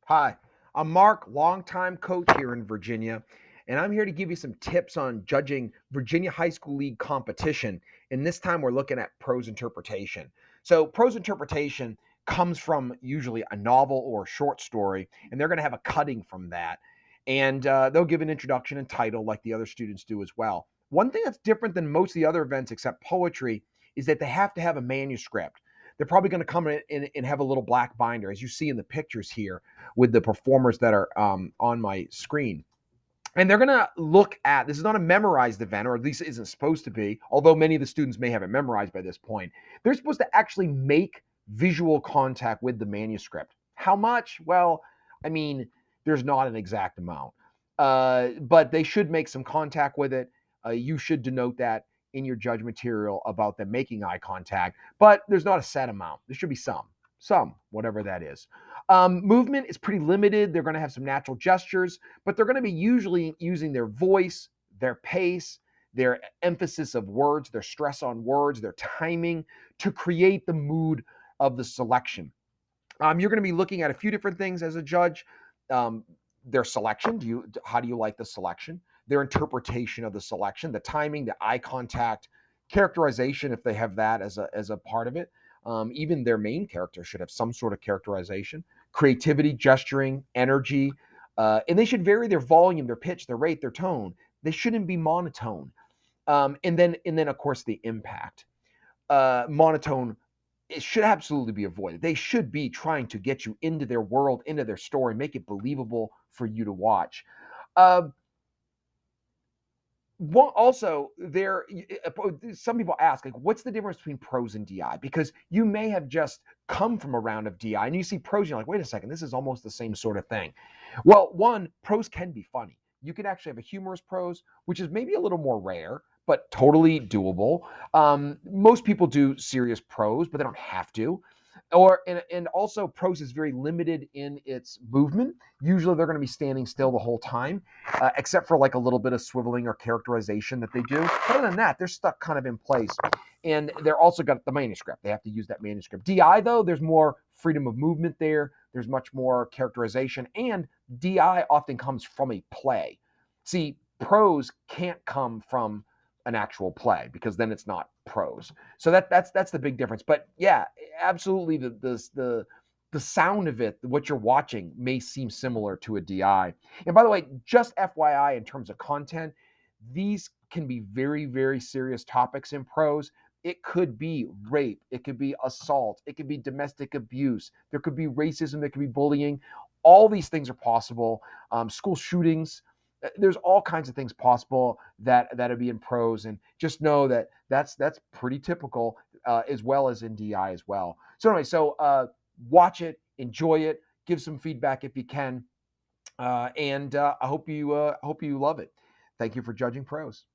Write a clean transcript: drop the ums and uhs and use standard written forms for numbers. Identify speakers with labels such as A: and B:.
A: Hi, I'm Mark, longtime coach here in Virginia, and I'm here to give you some tips on judging Virginia High School League competition. And this time we're looking at prose interpretation. So, prose interpretation comes from usually a novel or a short story, and they're going to have a cutting from that. And they'll give an introduction and title like the other students do as well. One thing that's different than most of the other events, except poetry, is that they have to have a manuscript. They're probably going to come in and have a little black binder, as you see in the pictures here with the performers that are on my screen. And they're going to look at this is not a memorized event, or at least it isn't supposed to be, although many of the students may have it memorized by this point. They're supposed to actually make visual contact with the manuscript. How much? Well, I mean, there's not an exact amount, but they should make some contact with it. You should denote that in your judge material about them making eye contact, but there's not a set amount. There should be some, whatever that is. Movement is pretty limited. They're going to have some natural gestures, but they're going to be usually using their voice, their pace, their emphasis of words, their stress on words, their timing to create the mood of the selection. You're going to be looking at a few different things as a judge. Um, their selection. How do you like the selection? Their interpretation of the selection, the timing, the eye contact, characterization if they have that as a part of it. Even their main character should have some sort of characterization, creativity, gesturing, energy, and they should vary their volume, their pitch, their rate, their tone. They shouldn't be monotone. And then of course the impact. Monotone, it should absolutely be avoided. They should be trying to get you into their world, into their story, make it believable for you to watch. Uh, also, some people ask, like, what's the difference between prose and DI? Because you may have just come from a round of DI and you see prose, and you're like, wait a second, this is almost the same sort of thing. Well, one, prose can be funny. You can actually have a humorous prose, which is maybe a little more rare, but totally doable. Most people do serious prose, but they don't have to. And also prose is very limited in its movement. Usually they're going to be standing still the whole time, except for like a little bit of swiveling or characterization that they do. But other than that, they're stuck kind of in place. And they're also got the manuscript. They have to use that manuscript. DI, though, there's more freedom of movement there. There's much more characterization. And DI often comes from a play. See, prose can't come from an actual play because then it's not prose. So that's the big difference. But yeah, absolutely the sound of it, what you're watching, may seem similar to a DI. And by the way, just FYI, in terms of content, these can be very, very serious topics in prose. It could be rape, it could be assault, it could be domestic abuse, there could be racism, there could be bullying. All these things are possible. School shootings. There's all kinds of things possible that'd be in prose, and just know that that's pretty typical, as well as in DI as well. So anyway, watch it, enjoy it, give some feedback if you can, and I hope you love it. Thank you for judging prose.